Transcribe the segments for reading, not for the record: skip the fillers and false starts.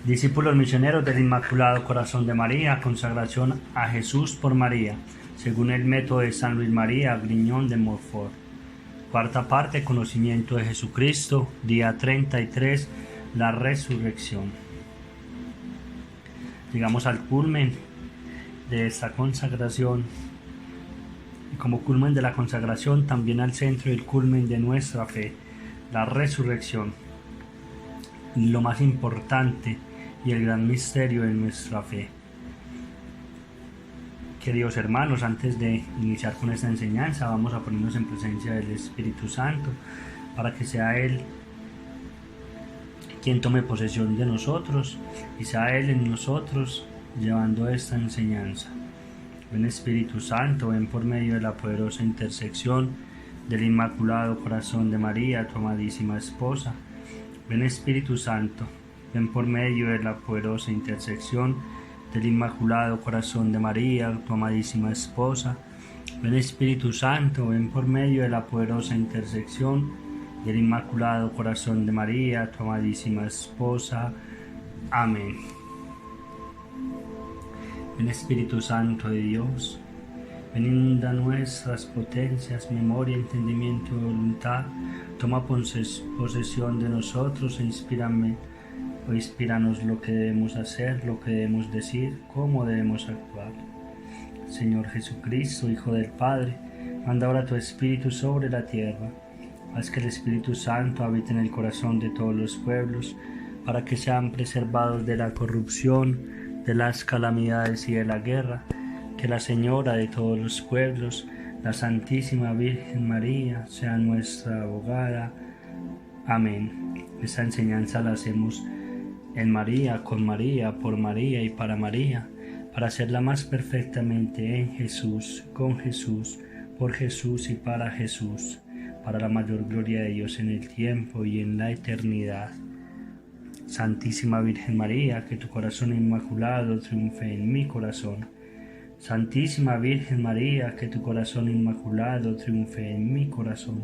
Discípulos misioneros del Inmaculado Corazón de María, consagración a Jesús por María, según el método de San Luis María Griñón de Montfort. Cuarta parte, conocimiento de Jesucristo, día 33, la resurrección. Llegamos al culmen de esta consagración y como culmen de la consagración también al centro del culmen de nuestra fe, la resurrección, lo más importante y el gran misterio de nuestra fe. Queridos hermanos, antes de iniciar con esta enseñanza, vamos a ponernos en presencia del Espíritu Santo para que sea Él quien tome posesión de nosotros y sea Él en nosotros llevando esta enseñanza. Ven Espíritu Santo, ven por medio de la poderosa intersección del Inmaculado Corazón de María, tu amadísima esposa. Ven Espíritu Santo, ven por medio de la poderosa intersección del Inmaculado Corazón de María, tu amadísima esposa. Ven Espíritu Santo, ven por medio de la poderosa intersección del Inmaculado Corazón de María, tu amadísima esposa. Amén. Ven Espíritu Santo de Dios, ven inunda nuestras potencias, memoria, entendimiento y voluntad. Toma posesión de nosotros e inspíranos lo que debemos hacer, lo que debemos decir, cómo debemos actuar. Señor Jesucristo, Hijo del Padre, manda ahora tu Espíritu sobre la tierra. Haz que el Espíritu Santo habite en el corazón de todos los pueblos, para que sean preservados de la corrupción, de las calamidades y de la guerra. Que la Señora de todos los pueblos, la Santísima Virgen María, sea nuestra abogada. Amén. Esta enseñanza la hacemos en María, con María, por María y para María, para hacerla más perfectamente en Jesús, con Jesús, por Jesús y para Jesús, para la mayor gloria de Dios en el tiempo y en la eternidad. Santísima Virgen María, que tu corazón inmaculado triunfe en mi corazón. Santísima Virgen María, que tu corazón inmaculado triunfe en mi corazón.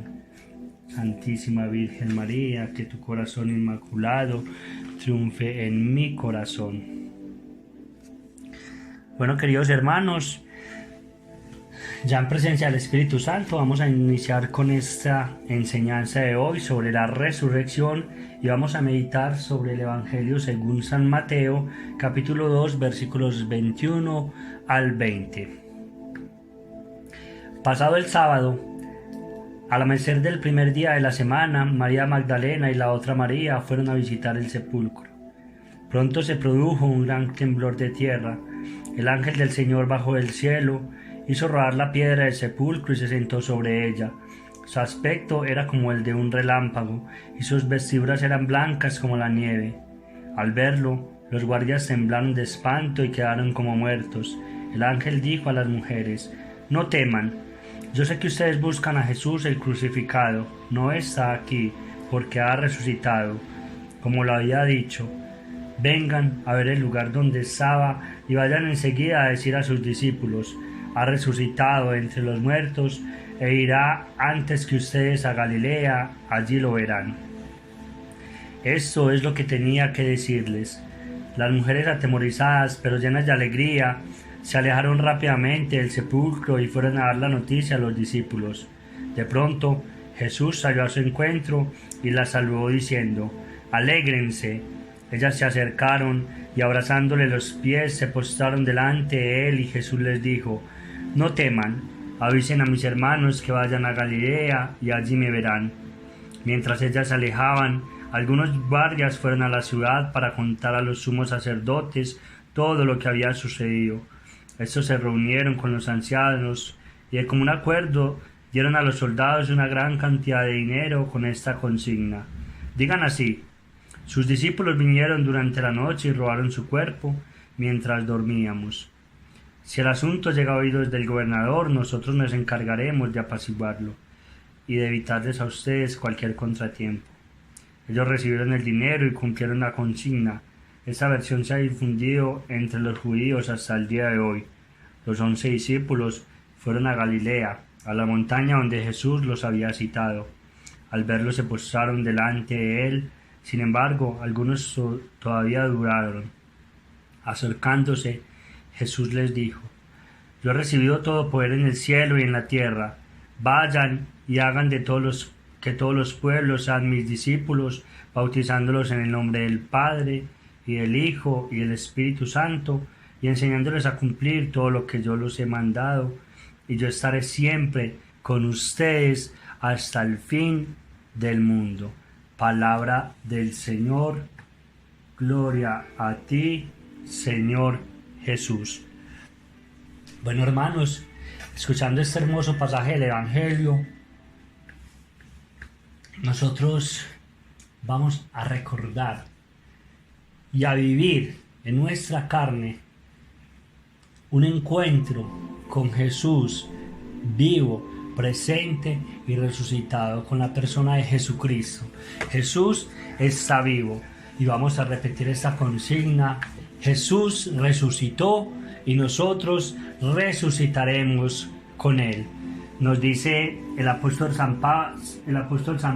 Santísima Virgen María, que tu corazón inmaculado triunfe en mi corazón. Bueno, queridos hermanos, ya en presencia del Espíritu Santo vamos a iniciar con esta enseñanza de hoy sobre la resurrección y vamos a meditar sobre el Evangelio según San Mateo, capítulo 2, versículos 21 al 20. Pasado el sábado, al amanecer del primer día de la semana, María Magdalena y la otra María fueron a visitar el sepulcro. Pronto se produjo un gran temblor de tierra. El ángel del Señor bajó del cielo, hizo rodar la piedra del sepulcro y se sentó sobre ella. Su aspecto era como el de un relámpago, y sus vestiduras eran blancas como la nieve. Al verlo, los guardias temblaron de espanto y quedaron como muertos. El ángel dijo a las mujeres: «No teman. Yo sé que ustedes buscan a Jesús el crucificado. No está aquí, porque ha resucitado, como lo había dicho. Vengan a ver el lugar donde estaba y vayan enseguida a decir a sus discípulos: ha resucitado entre los muertos e irá antes que ustedes a Galilea, allí lo verán». Esto es lo que tenía que decirles. Las mujeres, atemorizadas pero llenas de alegría, se alejaron rápidamente del sepulcro y fueron a dar la noticia a los discípulos. De pronto Jesús salió a su encuentro y las saludó diciendo: «Alégrense». Ellas se acercaron y abrazándole los pies se postraron delante de él y Jesús les dijo: «No teman, avisen a mis hermanos que vayan a Galilea y allí me verán». Mientras ellas se alejaban, algunos guardias fueron a la ciudad para contar a los sumos sacerdotes todo lo que había sucedido. Estos se reunieron con los ancianos y de común acuerdo dieron a los soldados una gran cantidad de dinero con esta consigna: «Digan así: sus discípulos vinieron durante la noche y robaron su cuerpo mientras dormíamos. Si el asunto llega a oídos del gobernador, nosotros nos encargaremos de apaciguarlo y de evitarles a ustedes cualquier contratiempo». Ellos recibieron el dinero y cumplieron la consigna. Esta versión se ha difundido entre los judíos hasta el día de hoy. Los 11 discípulos fueron a Galilea, a la montaña donde Jesús los había citado. Al verlo se postraron delante de él, Sin embargo, algunos todavía duraron. Acercándose, Jesús les dijo: Yo he recibido todo poder en el cielo y en la tierra. Vayan y hagan que todos los pueblos sean mis discípulos, bautizándolos en el nombre del Padre, y del Hijo, y del Espíritu Santo, y enseñándoles a cumplir todo lo que yo los he mandado. Y yo estaré siempre con ustedes hasta el fin del mundo. Palabra del Señor. Gloria a ti, Señor Jesús. Bueno, hermanos, escuchando este hermoso pasaje del Evangelio, nosotros vamos a recordar y a vivir en nuestra carne un encuentro con Jesús vivo, presente y resucitado, con la persona de Jesucristo. Jesús está vivo y vamos a repetir esta consigna: Jesús resucitó y nosotros resucitaremos con él. Nos dice el apóstol San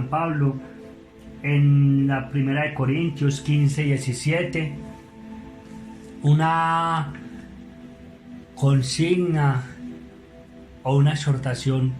Pablo en la primera de Corintios 15:17, una consigna o una exhortación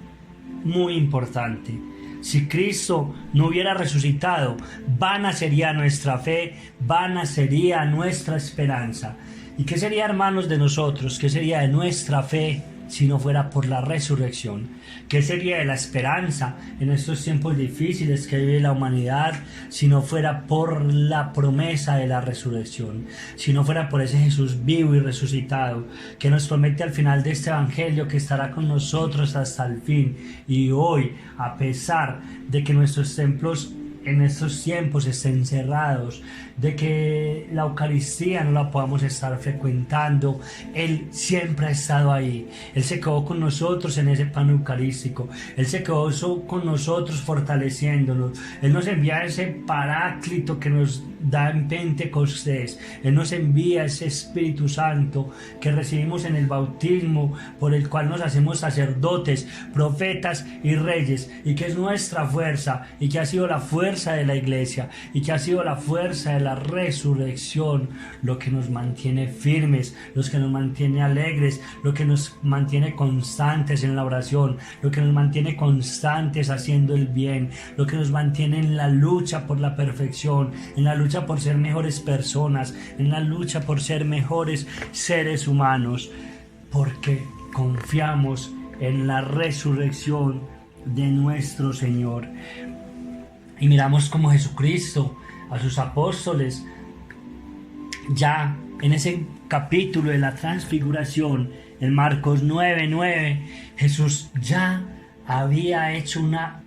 muy importante. Si Cristo no hubiera resucitado, vana sería nuestra fe, vana sería nuestra esperanza. ¿Y qué sería, hermanos, de nosotros? ¿Qué sería de nuestra fe si no fuera por la resurrección? ¿Qué sería de la esperanza en estos tiempos difíciles que vive la humanidad si no fuera por la promesa de la resurrección? Si no fuera por ese Jesús vivo y resucitado que nos promete al final de este evangelio que estará con nosotros hasta el fin. Y hoy, a pesar de que nuestros templos en estos tiempos estén cerrados, de que la Eucaristía no la podamos estar frecuentando, Él siempre ha estado ahí. Él se quedó con nosotros en ese pan eucarístico. Él se quedó con nosotros fortaleciéndonos. Él nos envía ese Paráclito que nos da en Pentecostés. Él nos envía ese Espíritu Santo que recibimos en el bautismo, por el cual nos hacemos sacerdotes, profetas y reyes, y que es nuestra fuerza, y que ha sido la fuerza de la iglesia, y que ha sido la fuerza de la resurrección, lo que nos mantiene firmes, lo que nos mantiene alegres, lo que nos mantiene constantes en la oración, lo que nos mantiene constantes haciendo el bien, lo que nos mantiene en la lucha por la perfección, en la lucha por ser mejores personas, en la lucha por ser mejores seres humanos, porque confiamos en la resurrección de nuestro Señor. Y miramos como Jesucristo a sus apóstoles, ya en ese capítulo de la transfiguración, en Marcos 9:9, Jesús ya había hecho una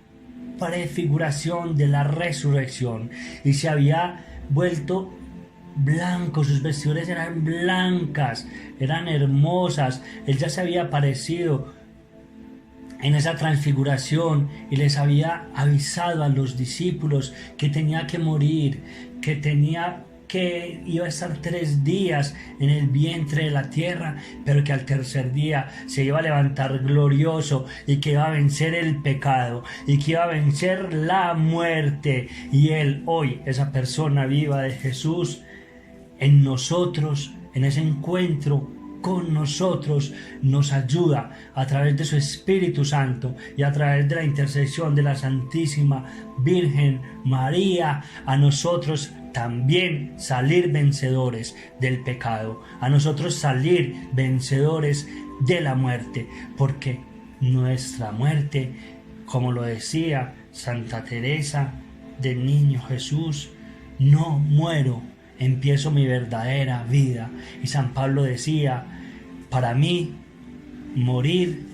prefiguración de la resurrección y se había vuelto blanco, sus vestiduras eran blancas, eran hermosas. Él ya se había aparecido en esa transfiguración y les había avisado a los discípulos que tenía que morir, que iba a estar 3 días en el vientre de la tierra, pero que al tercer día se iba a levantar glorioso y que iba a vencer el pecado y que iba a vencer la muerte. Y Él hoy, esa persona viva de Jesús, en nosotros, en ese encuentro con nosotros, nos ayuda a través de su Espíritu Santo y a través de la intercesión de la Santísima Virgen María, a nosotros también salir vencedores del pecado, a nosotros salir vencedores de la muerte, porque nuestra muerte, como lo decía Santa Teresa del Niño Jesús, no muero, empiezo mi verdadera vida. Y San Pablo decía: para mí morir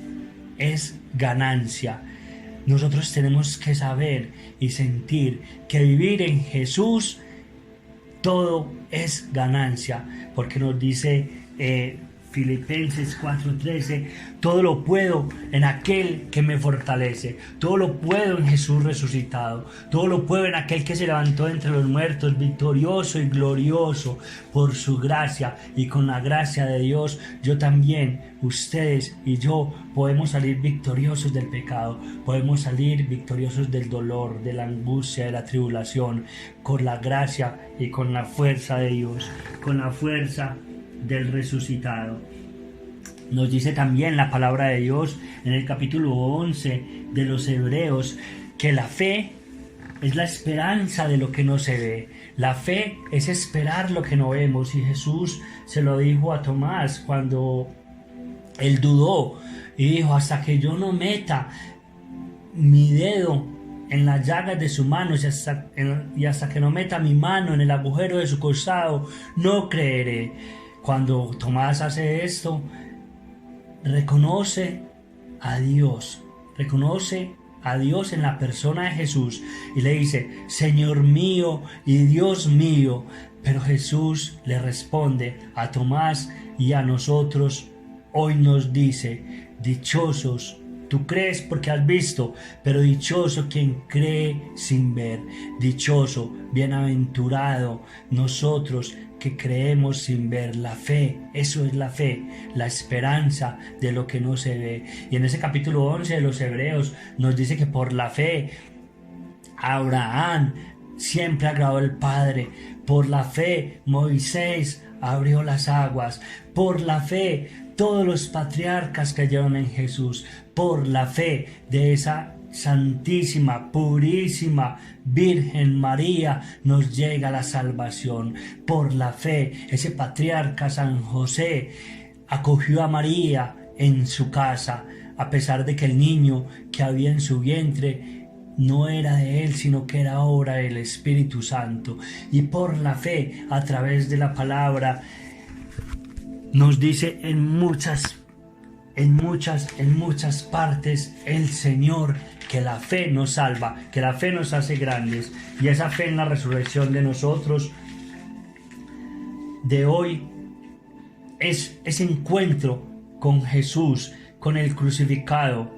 es ganancia. Nosotros tenemos que saber y sentir que vivir en Jesús todo es ganancia, porque nos dice Filipenses 4:13, todo lo puedo en aquel que me fortalece, todo lo puedo en Jesús resucitado, todo lo puedo en aquel que se levantó entre los muertos, victorioso y glorioso por su gracia, y con la gracia de Dios yo también, ustedes y yo podemos salir victoriosos del pecado, podemos salir victoriosos del dolor, de la angustia, de la tribulación, con la gracia y con la fuerza de Dios, con la fuerza del resucitado. Nos dice también la palabra de Dios en el capítulo 11 de los Hebreos que la fe es la esperanza de lo que no se ve. La fe es esperar lo que no vemos, y Jesús se lo dijo a Tomás cuando él dudó y dijo: hasta que yo no meta mi dedo en las llagas de su mano y hasta que no meta mi mano en el agujero de su costado, no creeré. Cuando Tomás hace esto, reconoce a Dios en la persona de Jesús y le dice: Señor mío y Dios mío. Pero Jesús le responde a Tomás y a nosotros hoy nos dice: dichosos, tú crees porque has visto, pero dichoso quien cree sin ver. Dichoso, bienaventurado nosotros que creemos sin ver. La fe, eso es la fe, la esperanza de lo que no se ve. Y en ese capítulo 11 de los Hebreos nos dice que por la fe Abraham siempre agradó al Padre, por la fe Moisés abrió las aguas, por la fe todos los patriarcas creyeron en Jesús, por la fe de esa Santísima, purísima Virgen María nos llega la salvación. Por la fe, ese patriarca San José acogió a María en su casa, a pesar de que el niño que había en su vientre no era de él, sino que era obra del Espíritu Santo. Y por la fe, a través de la palabra, nos dice en muchas partes el Señor que la fe nos salva, que la fe nos hace grandes, y esa fe en la resurrección de nosotros de hoy es ese encuentro con Jesús, con el crucificado,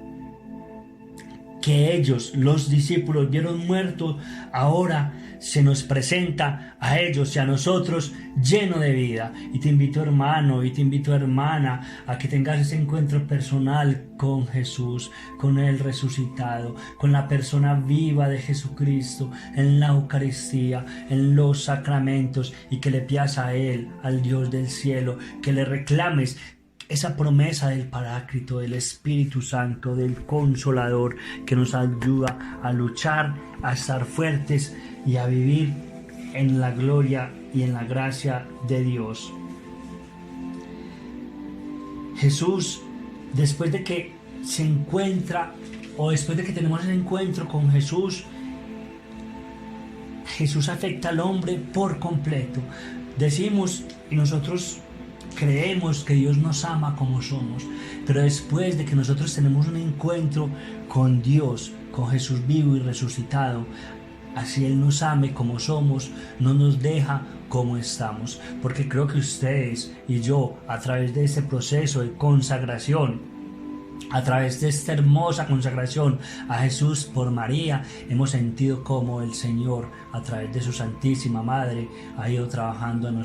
que ellos, los discípulos, vieron muerto. Ahora se nos presenta a ellos y a nosotros lleno de vida. Y te invito, hermano, y te invito, hermana, a que tengas ese encuentro personal con Jesús, con el resucitado, con la persona viva de Jesucristo, en la Eucaristía, en los sacramentos, y que le pidas a Él, al Dios del cielo, que le reclames esa promesa del Paráclito, del Espíritu Santo, del Consolador, que nos ayuda a luchar, a estar fuertes y a vivir en la gloria y en la gracia de Dios. Jesús, después de que se encuentra, o después de que tenemos el encuentro con Jesús, Jesús afecta al hombre por completo. Decimos, y nosotros creemos que Dios nos ama como somos, pero después de que nosotros tenemos un encuentro con Dios, con Jesús vivo y resucitado, así Él nos ame como somos, no nos deja como estamos, porque creo que ustedes y yo, a través de ese proceso de consagración, a través de esta hermosa consagración a Jesús por María, hemos sentido cómo el Señor, a través de su Santísima Madre, ha ido trabajando en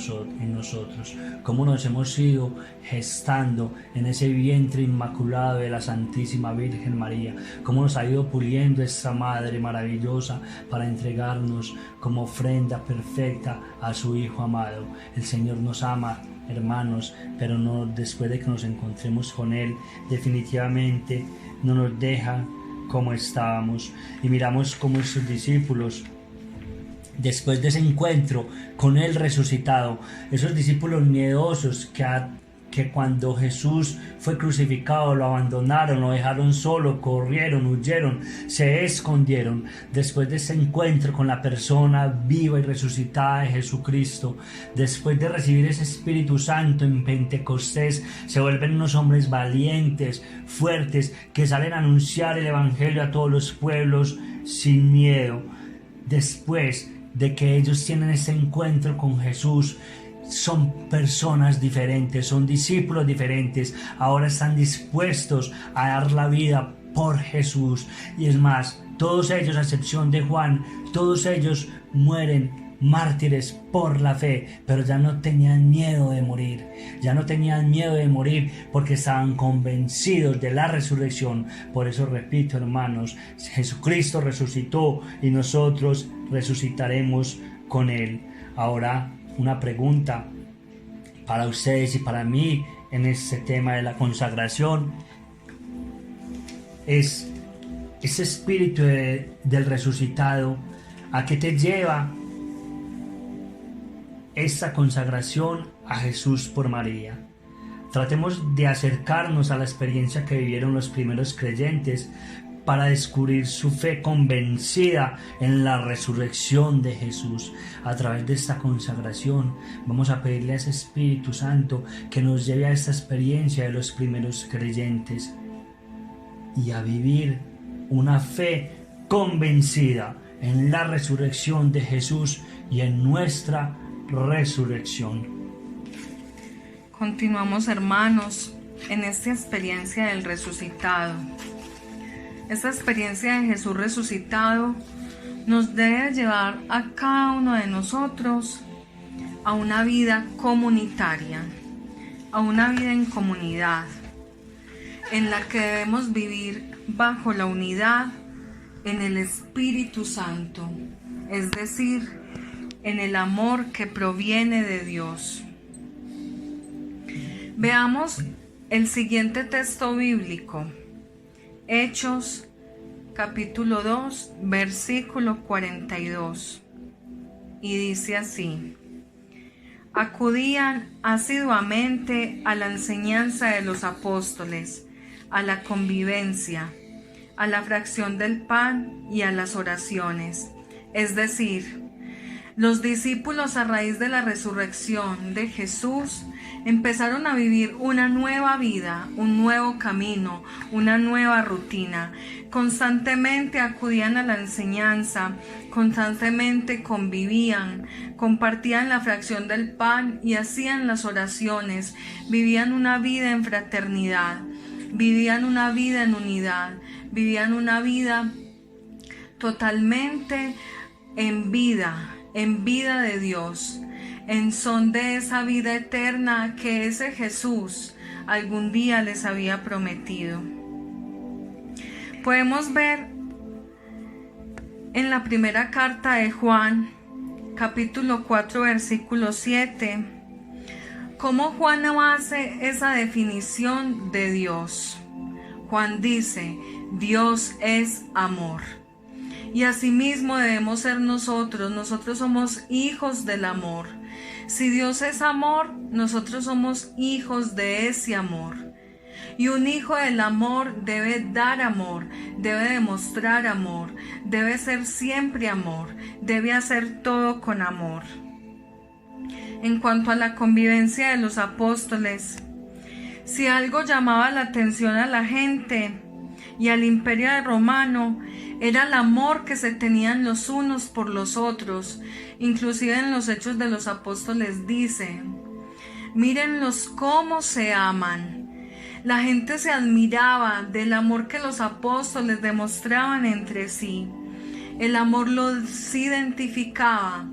nosotros, cómo nos hemos ido gestando en ese vientre inmaculado de la Santísima Virgen María, cómo nos ha ido puliendo esta Madre maravillosa para entregarnos como ofrenda perfecta a su Hijo amado. El Señor nos ama, hermanos, pero no, después de que nos encontremos con Él, definitivamente no nos deja como estábamos. Y miramos como sus discípulos, después de ese encuentro con Él resucitado, esos discípulos miedosos que cuando Jesús fue crucificado lo abandonaron, lo dejaron solo, corrieron, huyeron, se escondieron. Después de ese encuentro con la persona viva y resucitada de Jesucristo, después de recibir ese Espíritu Santo en Pentecostés, se vuelven unos hombres valientes, fuertes, que salen a anunciar el Evangelio a todos los pueblos sin miedo. Después de que ellos tienen ese encuentro con Jesús, son personas diferentes, son discípulos diferentes, ahora están dispuestos a dar la vida por Jesús. Y es más, todos ellos, a excepción de Juan, todos ellos mueren mártires por la fe, pero ya no tenían miedo de morir, porque estaban convencidos de la resurrección. Por eso repito, hermanos, Jesucristo resucitó y nosotros resucitaremos con Él. Ahora, una pregunta para ustedes y para mí en este tema de la consagración es: ese espíritu del resucitado, ¿a qué te lleva esta consagración a Jesús por María? Tratemos de acercarnos a la experiencia que vivieron los primeros creyentes para descubrir su fe convencida en la resurrección de Jesús. A través de esta consagración vamos a pedirle a ese Espíritu Santo que nos lleve a esta experiencia de los primeros creyentes y a vivir una fe convencida en la resurrección de Jesús y en nuestra resurrección. Continuamos, hermanos, en esta experiencia del resucitado. Esta experiencia de Jesús resucitado nos debe llevar a cada uno de nosotros a una vida comunitaria, a una vida en comunidad, en la que debemos vivir bajo la unidad en el Espíritu Santo, es decir, en el amor que proviene de Dios. Veamos el siguiente texto bíblico, Hechos capítulo 2, versículo 42, y dice así: acudían asiduamente a la enseñanza de los apóstoles, a la convivencia, a la fracción del pan y a las oraciones. Es decir, los discípulos, a raíz de la resurrección de Jesús, empezaron a vivir una nueva vida, un nuevo camino, una nueva rutina. Constantemente acudían a la enseñanza, constantemente convivían, compartían la fracción del pan y hacían las oraciones. Vivían una vida en fraternidad, vivían una vida en unidad, vivían una vida totalmente en vida de Dios, en son de esa vida eterna que ese Jesús algún día les había prometido. Podemos ver en la primera carta de Juan, capítulo 4, versículo 7, cómo Juan hace esa definición de Dios. Juan dice: Dios es amor. Y asimismo debemos ser nosotros somos hijos del amor. Si Dios es amor, nosotros somos hijos de ese amor. Y un hijo del amor debe dar amor, debe demostrar amor, debe ser siempre amor, debe hacer todo con amor. En cuanto a la convivencia de los apóstoles, si algo llamaba la atención a la gente y al imperio romano, era el amor que se tenían los unos por los otros. Inclusive en los Hechos de los Apóstoles dice: mírenlos cómo se aman. La gente se admiraba del amor que los apóstoles demostraban entre sí. El amor los identificaba,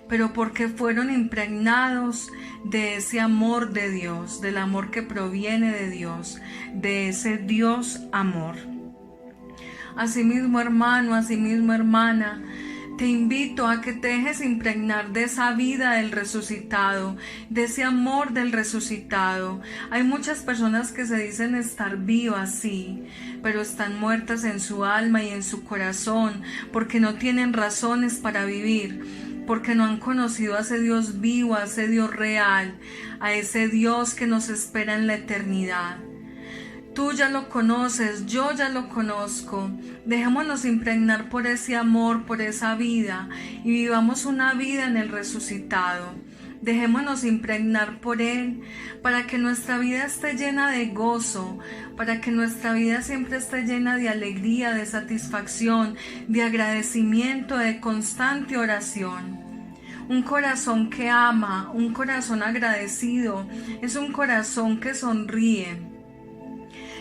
pero porque fueron impregnados de ese amor de Dios, del amor que proviene de Dios, de ese Dios amor. Asimismo, hermano, asimismo, hermana, te invito a que te dejes impregnar de esa vida del resucitado, de ese amor del resucitado. Hay muchas personas que se dicen estar vivas, sí, pero están muertas en su alma y en su corazón, porque no tienen razones para vivir, porque no han conocido a ese Dios vivo, a ese Dios real, a ese Dios que nos espera en la eternidad. Tú ya lo conoces, yo ya lo conozco. Dejémonos impregnar por ese amor, por esa vida, y vivamos una vida en el resucitado. Dejémonos impregnar por Él, para que nuestra vida esté llena de gozo, para que nuestra vida siempre esté llena de alegría, de satisfacción, de agradecimiento, de constante oración. Un corazón que ama, un corazón agradecido, es un corazón que sonríe.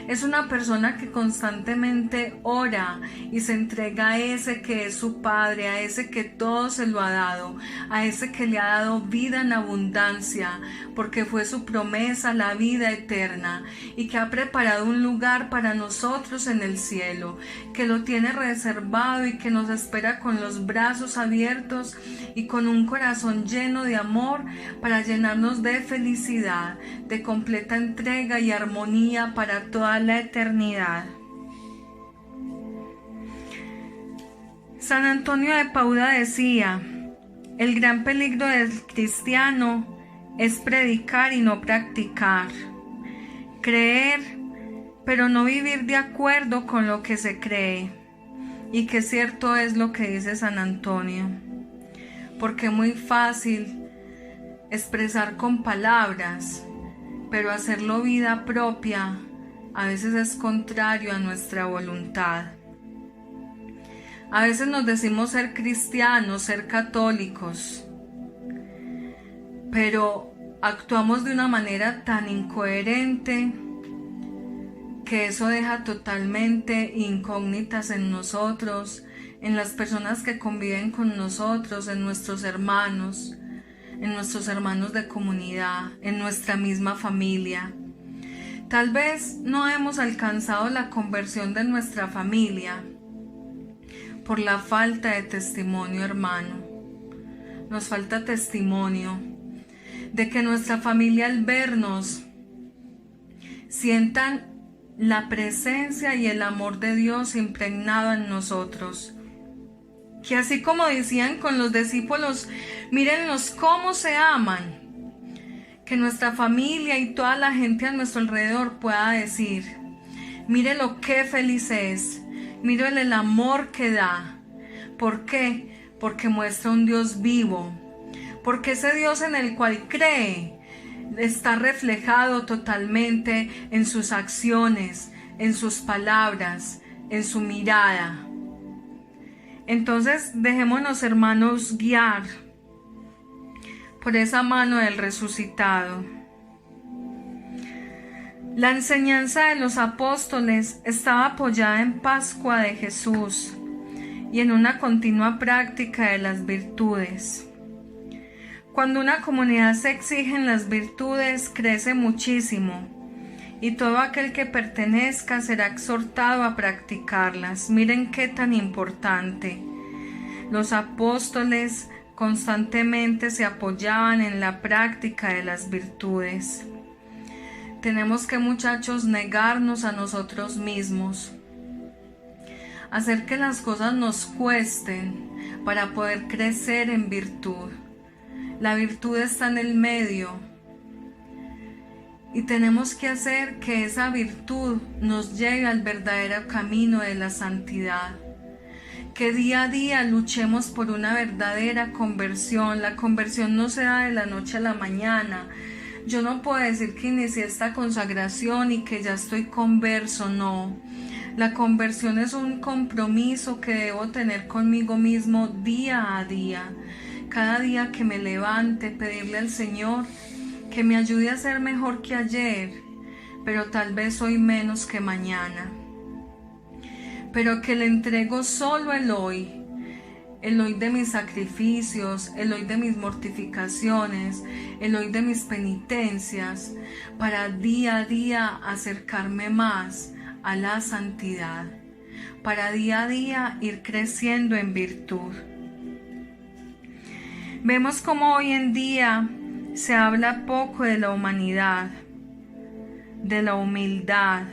Es una persona que constantemente ora y se entrega a ese que es su Padre, a ese que todo se lo ha dado, a ese que le ha dado vida en abundancia, porque fue su promesa la vida eterna, y que ha preparado un lugar para nosotros en el cielo, que lo tiene reservado y que nos espera con los brazos abiertos y con un corazón lleno de amor para llenarnos de felicidad, de completa entrega y armonía para toda la eternidad. San Antonio de Padua decía: el gran peligro del cristiano es predicar y no practicar, creer pero no vivir de acuerdo con lo que se cree. Y qué cierto es lo que dice San Antonio, porque es muy fácil expresar con palabras, pero hacerlo vida propia a veces es contrario a nuestra voluntad. A veces nos decimos ser cristianos, ser católicos, pero actuamos de una manera tan incoherente que eso deja totalmente incógnitas en nosotros, en las personas que conviven con nosotros, en nuestros hermanos de comunidad, en nuestra misma familia. Tal vez no hemos alcanzado la conversión de nuestra familia por la falta de testimonio, hermano. Nos falta testimonio de que nuestra familia, al vernos, sientan la presencia y el amor de Dios impregnado en nosotros. Que así como decían con los discípulos, mírenlos cómo se aman. Que nuestra familia y toda la gente a nuestro alrededor pueda decir: mire lo que feliz es, mire el amor que da. ¿Por qué? Porque muestra un Dios vivo, porque ese Dios en el cual cree está reflejado totalmente en sus acciones, en sus palabras, en su mirada. Entonces dejémonos, hermanos, guiar por esa mano del resucitado. La enseñanza de los apóstoles estaba apoyada en Pascua de Jesús y en una continua práctica de las virtudes. Cuando una comunidad se exige en las virtudes, crece muchísimo, y todo aquel que pertenezca será exhortado a practicarlas. Miren qué tan importante. Los apóstoles constantemente se apoyaban en la práctica de las virtudes. Tenemos que, muchachos, negarnos a nosotros mismos, hacer que las cosas nos cuesten para poder crecer en virtud. La virtud está en el medio y tenemos que hacer que esa virtud nos lleve al verdadero camino de la santidad. Que día a día luchemos por una verdadera conversión. La conversión no se da de la noche a la mañana. Yo no puedo decir que inicié esta consagración y que ya estoy converso, no. La conversión es un compromiso que debo tener conmigo mismo día a día. Cada día que me levante, pedirle al Señor que me ayude a ser mejor que ayer, pero tal vez hoy menos que mañana. Pero que le entrego solo el hoy de mis sacrificios, el hoy de mis mortificaciones, el hoy de mis penitencias, para día a día acercarme más a la santidad, para día a día ir creciendo en virtud. Vemos cómo hoy en día se habla poco de la humanidad, de la humildad,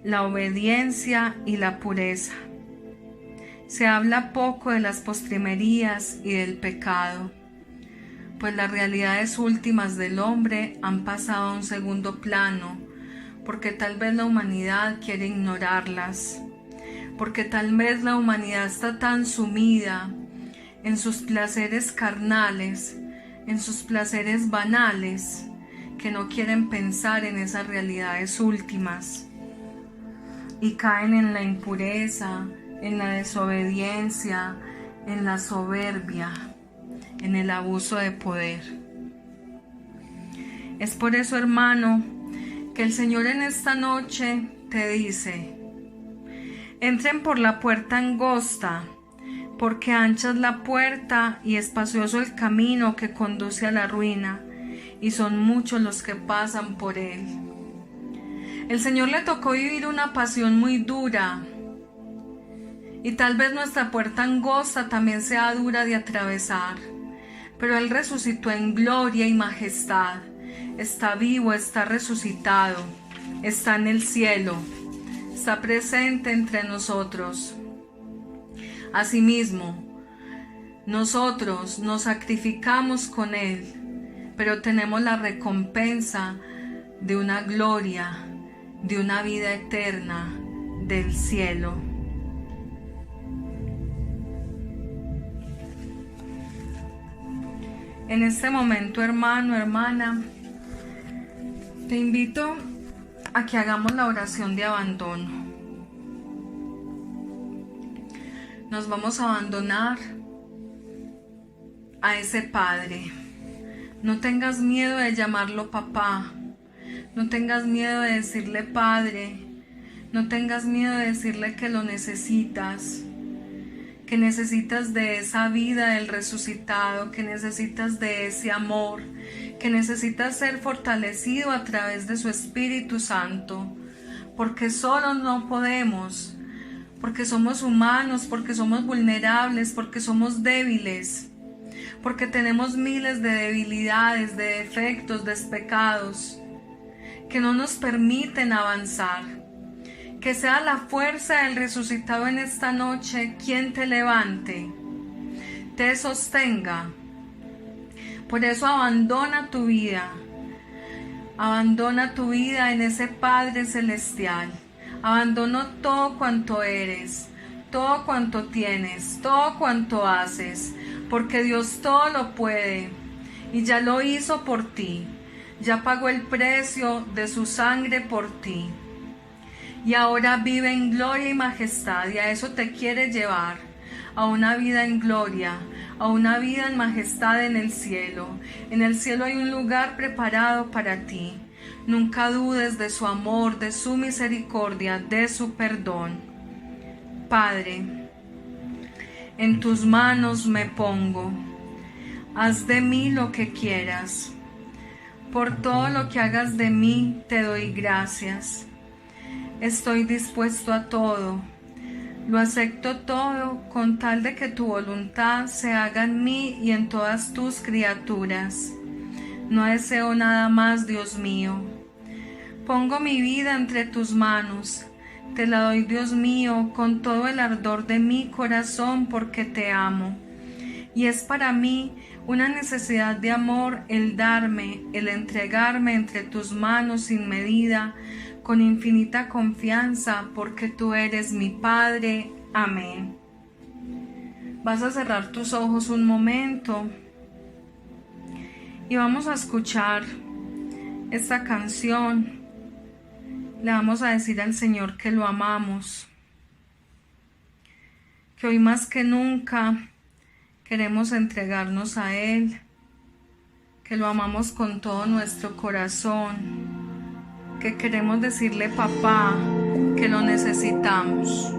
la obediencia y la pureza. Se habla poco de las postrimerías y del pecado, pues las realidades últimas del hombre han pasado a un segundo plano, porque tal vez la humanidad quiere ignorarlas, porque tal vez la humanidad está tan sumida en sus placeres carnales, en sus placeres banales, que no quieren pensar en esas realidades últimas y caen en la impureza, en la desobediencia, en la soberbia, en el abuso de poder. Es por eso, hermano, que el Señor en esta noche te dice: entren por la puerta angosta, porque ancha es la puerta y espacioso el camino que conduce a la ruina, y son muchos los que pasan por él. El Señor le tocó vivir una pasión muy dura, y tal vez nuestra puerta angosta también sea dura de atravesar, pero Él resucitó en gloria y majestad. Está vivo, está resucitado, está en el cielo, está presente entre nosotros. Asimismo, nosotros nos sacrificamos con Él, pero tenemos la recompensa de una gloria, de una vida eterna del cielo. En este momento, hermano, hermana, te invito a que hagamos la oración de abandono. Nos vamos a abandonar a ese Padre. No tengas miedo de llamarlo papá. No tengas miedo de decirle Padre. No tengas miedo de decirle que lo necesitas. Que necesitas de esa vida del resucitado, que necesitas de ese amor, que necesitas ser fortalecido a través de su Espíritu Santo, porque solos no podemos, porque somos humanos, porque somos vulnerables, porque somos débiles, porque tenemos miles de debilidades, de defectos, de pecados, que no nos permiten avanzar. Que sea la fuerza del resucitado en esta noche quien te levante, te sostenga. Por eso abandona tu vida en ese Padre celestial. Abandona todo cuanto eres, todo cuanto tienes, todo cuanto haces, porque Dios todo lo puede y ya lo hizo por ti, ya pagó el precio de su sangre por ti. Y ahora vive en gloria y majestad, y a eso te quiere llevar, a una vida en gloria, a una vida en majestad en el cielo. En el cielo hay un lugar preparado para ti. Nunca dudes de su amor, de su misericordia, de su perdón. Padre, en tus manos me pongo. Haz de mí lo que quieras. Por todo lo que hagas de mí te doy gracias. Estoy dispuesto a todo, lo acepto todo con tal de que tu voluntad se haga en mí y en todas tus criaturas. No deseo nada más, Dios mío. Pongo mi vida entre tus manos, te la doy, Dios mío, con todo el ardor de mi corazón porque te amo. Y es para mí una necesidad de amor el darme, el entregarme entre tus manos sin medida, con infinita confianza, porque tú eres mi Padre. Amén. Vas a cerrar tus ojos un momento y vamos a escuchar esta canción. Le vamos a decir al Señor que lo amamos, que hoy más que nunca queremos entregarnos a Él, que lo amamos con todo nuestro corazón, que queremos decirle papá, que lo necesitamos.